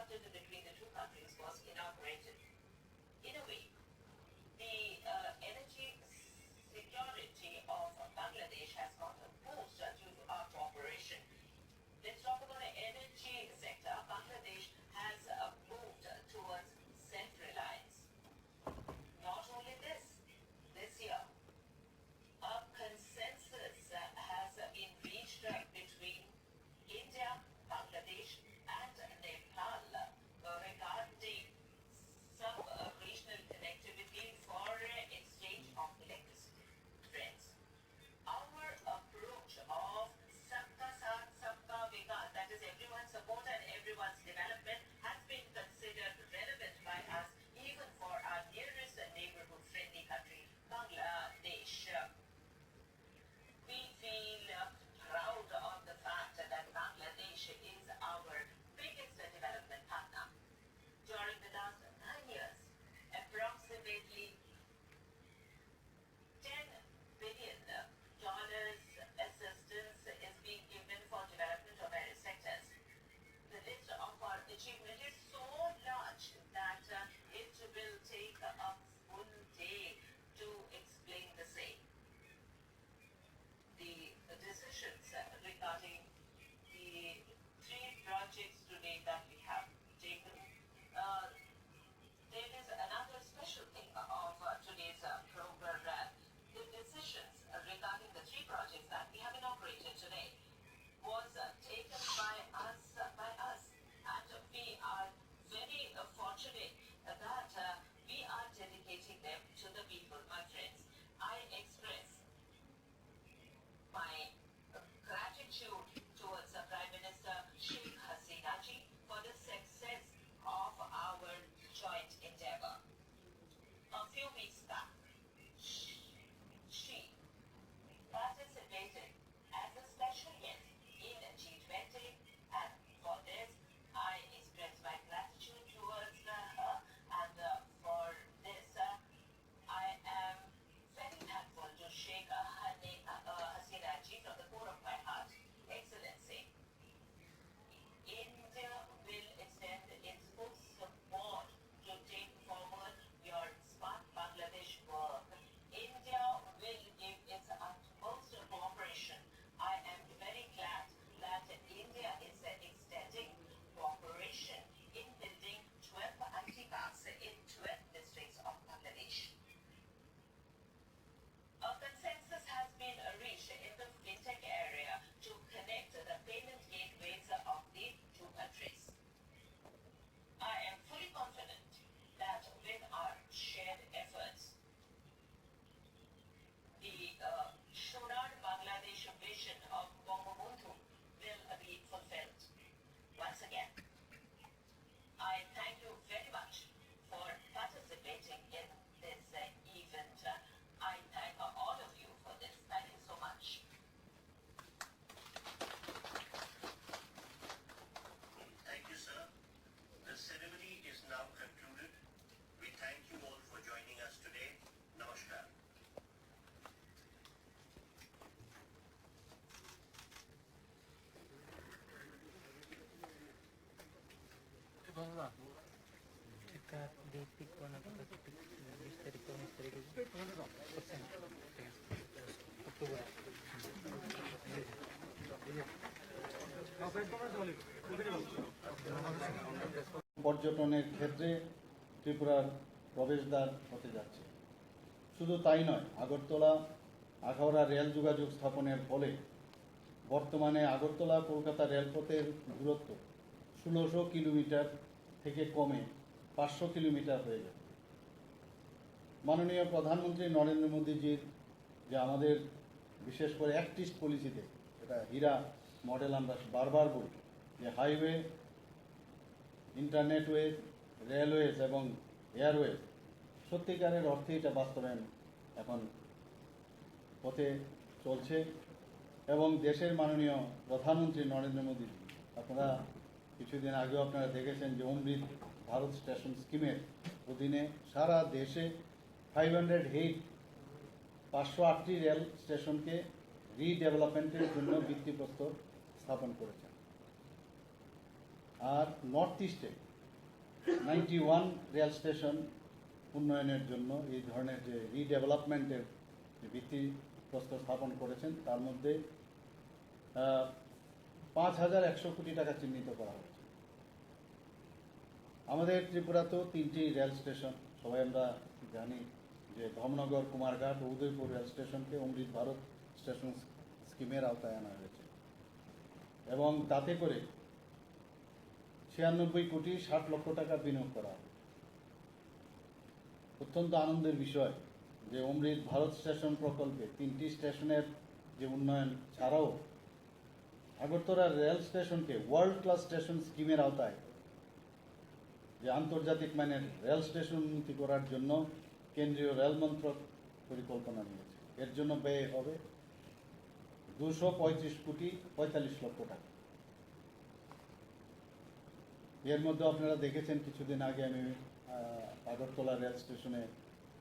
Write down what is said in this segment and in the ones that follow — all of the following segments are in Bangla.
started between the two countries was inaugurated. In a way, the energy security of Bangladesh has got a boost due to our cooperation. Let's talk about the energy sector. Bangladesh has moved towards self-reliance. Not only this year, a consensus has been reached between India, Bangladesh, and Nepal regarding some regional connectivity for exchange of electricity. Friends, our approach of Sabka Saath, Sabka Vikas, that is everyone's support and everyone's development, has been considered relevant by us even for our nearest neighborhood friendly country, Bangladesh. We feel proud of the fact that Bangladesh is our biggest development partner. During the last 9 years, approximately $10 billion assistance is being given for development of various sectors. The list of our achievement is so large that it will take a full day to explain the same. The decisions regarding the 3 projects today that we have taken, there is another special thing of today's program. The decisions regarding the 3 projects that we have inaugurated today was taken by us, and we are very fortunate that we are dedicating them to the people, my friends. I express my gratitude towards Prime Minister Sheikh Hasina ji for the success of our joint endeavor. A few weeks back, she participated as a special guest in G20, and for this I express my gratitude towards her, and for this I am very thankful to Sheikh Hasina ji from the core of my heart. Excellency, India will extend its full support to take forward your Smart Bangladesh work. India will give its utmost cooperation. I am very glad that India is extending cooperation in building 12 IT parks in 12 districts of Bangladesh. A consensus has been reached in the fintech area to connect the payment gateways of the 2 countries. I am fully confident that with our shared efforts, the Sonar Bangladesh vision of Bangabandhu will be fulfilled. Once again, I thank you very much for participating in this event. I thank all of you for this. Thank you so much. Thank you, sir. The ceremony is now concluded. We thank you all for joining us today. Namaskar. এটা দিয়ে পিক বানাতে পিক 20 তারিখ 19 তারিখে করছেন ঠিক আছে অক্টোবর পর্যটনের ক্ষেত্রে ত্রিপুরার প্রবেশদ্বার হতে যাচ্ছে। শুধু তাই নয়, আগরতলা আখাউড়া রেল যোগাযোগ স্থাপনের ফলে বর্তমানে আগরতলা কলকাতা রেলপথের দূরত্ব 1600 কিলোমিটার থেকে কমে 500 কিলোমিটার হয়ে যাবে। মাননীয় প্রধানমন্ত্রী নরেন্দ্র মোদীজির যে আমাদের বিশেষ করে অ্যাক্টিস্ট পলিসিতে, এটা হীরা মডেল আমরা বারবার বলি, যে হাইওয়ে, ইন্টারনেটওয়েজ, রেলওয়েজ এবং এয়ারওয়েজ, সত্যিকারের অর্থে এটা বাস্তবায়ন এখন পথে চলছে। এবং দেশের মাননীয় প্রধানমন্ত্রী নরেন্দ্র মোদী, আপনারা কিছুদিন আগেও আপনারা দেখেছেন যে অমৃত ভারত স্টেশন স্কিমের অধীনে সারা দেশে 508টি রেল স্টেশনকে রিডেভেলপমেন্টের জন্য ভিত্তিপ্রস্তর স্থাপন করেছেন। আর নর্থ ইস্টে 91 রেল স্টেশন উন্নয়নের জন্য এই ধরনের যে রিডেভেলপমেন্টের যে ভিত্তিপ্রস্তর স্থাপন করেছেন, তার মধ্যে 5,100 কোটি টাকা চিহ্নিত করা হয়েছে। আমাদের ত্রিপুরাতেও 3টি রেল স্টেশন, সবাই আমরা জানি যে ধর্মনগর, কুমারঘাট ও উদয়পুর রেল স্টেশনকে অমৃত ভারত স্টেশন স্কিমের আওতায় আনা হয়েছে এবং তাতে করে 96 কোটি 60 লক্ষ টাকা বিনিয়োগ করা হবে। অত্যন্ত আনন্দের বিষয় যে অমৃত ভারত স্টেশন প্রকল্পে 3টি স্টেশনের যে উন্নয়ন ছাড়াও আগরতলা রেল স্টেশনকে ওয়ার্ল্ড ক্লাস স্টেশন স্কিমের আওতায় যে আন্তর্জাতিক মানের রেল স্টেশন উন্নতি করার জন্য কেন্দ্রীয় রেল মন্ত্রক পরিকল্পনা নিয়েছে। এর জন্য ব্যয় হবে 235 কোটি 45 লক্ষ টাকা। এর মধ্যে আপনারা দেখেছেন কিছুদিন আগে আমি আগরতলা রেল স্টেশনে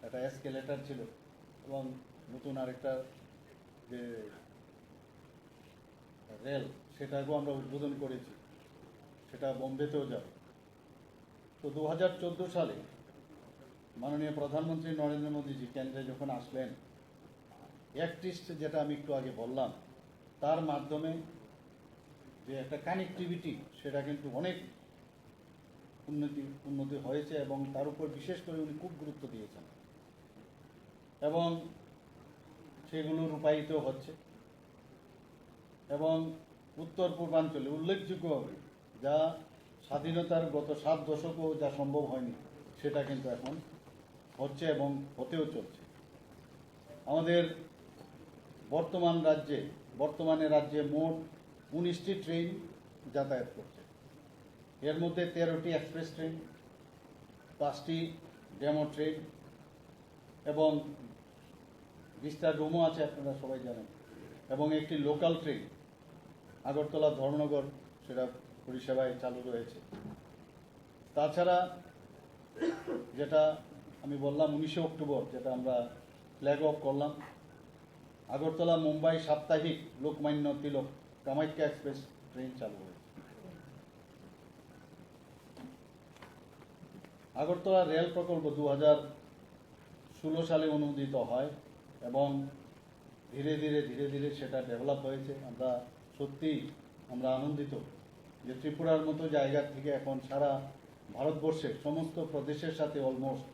একটা এসকেলেটর ছিল এবং নতুন আরেকটা যে রেল সেটাকেও আমরা উদ্বোধন করেছি, সেটা বোম্বেতেও যাবে। তো 2014 সালে মাননীয় প্রধানমন্ত্রী নরেন্দ্র মোদীজি কেন্দ্রে যখন আসলেন, অ্যাক্ট ইস্ট যেটা আমি একটু আগে বললাম, তার মাধ্যমে যে একটা কানেক্টিভিটি সেটা কিন্তু অনেক উন্নতি হয়েছে এবং তার উপর বিশেষ করে উনি খুব গুরুত্ব দিয়েছেন এবং সেগুলো রূপায়িত হচ্ছে এবং উত্তর পূর্বাঞ্চলে উল্লেখযোগ্যভাবে যা স্বাধীনতার গত 7 দশকও যা সম্ভব হয়নি সেটা কিন্তু এখন হচ্ছে এবং হতেও চলছে। আমাদের বর্তমানে রাজ্যে মোট 19টি ট্রেন যাতায়াত করছে। এর মধ্যে 13টি এক্সপ্রেস ট্রেন, 5টি ডেমো ট্রেন এবং 20টা ডোমো আছে, আপনারা সবাই জানেন, এবং একটি লোকাল ট্রেন আগরতলা ধর্মনগর সেটা পরিষেবায় চালু রয়েছে। তাছাড়া যেটা আমি বললাম 19 অক্টোবর যেটা আমরা ফ্ল্যাগ অফ করলাম, আগরতলা মুম্বাই সাপ্তাহিক লোকমান্য তিলক কামাখ্যা এক্সপ্রেস ট্রেন চালু হয়েছে। আগরতলা রেল প্রকল্প 2016 সালে অনুমোদিত হয় এবং ধীরে ধীরে সেটা ডেভেলপ হয়েছে। আমরা আনন্দিত যে ত্রিপুরার মতো জায়গা থেকে এখন সারা ভারতবর্ষের সমস্ত প্রদেশের সাথে অলমোস্ট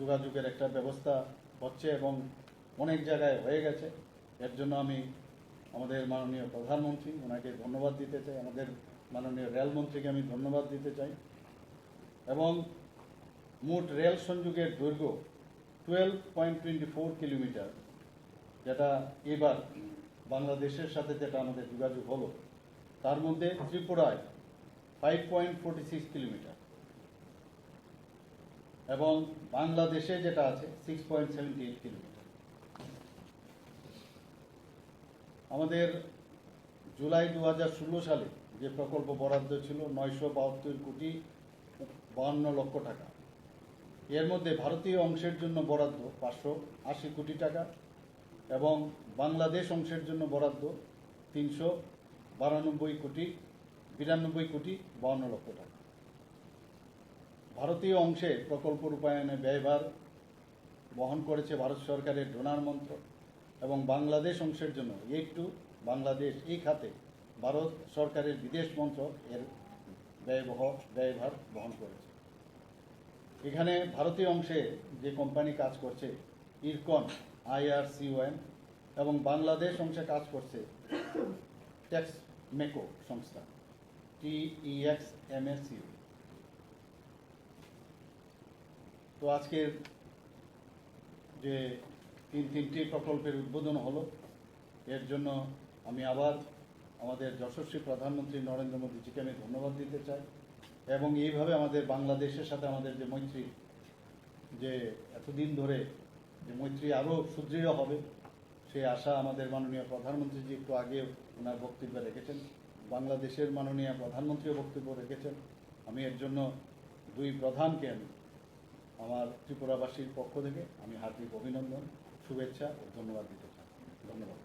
যোগাযোগের একটা ব্যবস্থা হচ্ছে এবং অনেক জায়গায় হয়ে গেছে। এর জন্য আমি আমাদের মাননীয় প্রধানমন্ত্রী ওনাকে ধন্যবাদ দিতে চাই, আমাদের মাননীয় রেলমন্ত্রীকে আমি ধন্যবাদ দিতে চাই এবং মোট রেল সংযোগের দৈর্ঘ্য 12.24 কিলোমিটার, যেটা এবার বাংলাদেশের সাথে যেটা আমাদের যোগাযোগ হলো তার মধ্যে ত্রিপুরায় 5.46 কিলোমিটার এবং বাংলাদেশে যেটা আছে 6.78 কিলোমিটার। আমাদের জুলাই 2016 সালে যে প্রকল্প বরাদ্দ ছিল 972 কোটি 52 লক্ষ টাকা। এর মধ্যে ভারতীয় অংশের জন্য বরাদ্দ 580 কোটি টাকা এবং বাংলাদেশ অংশের জন্য বরাদ্দ 392 কোটি 52 লক্ষ টাকা। ভারতীয় অংশে প্রকল্প রূপায়ণে ব্যয়ভার বহন করেছে ভারত সরকারের ডোনার মন্ত্রক এবং বাংলাদেশ অংশের জন্য একটু বাংলাদেশ এই খাতে ভারত সরকারের বিদেশ মন্ত্রক এর ব্যয়ভার বহন করেছে। এখানে ভারতীয় অংশে যে কোম্পানি কাজ করছে ইরকন IRCON এবং বাংলাদেশ অংশে কাজ করছে টেক্সমেকো সংস্থা TEXMSU। তো আজকের যে তিনটি প্রকল্পের উদ্বোধন হলো, এর জন্য আমি আবার আমাদের যশস্বী প্রধানমন্ত্রী নরেন্দ্র মোদীজিকে আমি ধন্যবাদ দিতে চাই এবং এইভাবে আমাদের বাংলাদেশের সাথে আমাদের যে মৈত্রী, যে এতদিন ধরে যে মৈত্রী আরও সুদৃঢ় হবে সেই আশা আমাদের মাননীয় প্রধানমন্ত্রীজি একটু আগে ওনার বক্তব্যে রেখেছেন, বাংলাদেশের মাননীয় প্রধানমন্ত্রীও বক্তব্য রেখেছেন। আমি এর জন্য দুই প্রধানকে আমি আমার ত্রিপুরাবাসীর পক্ষ থেকে আমি হার্দিক অভিনন্দন, শুভেচ্ছা ও ধন্যবাদ দিতে চাই। ধন্যবাদ।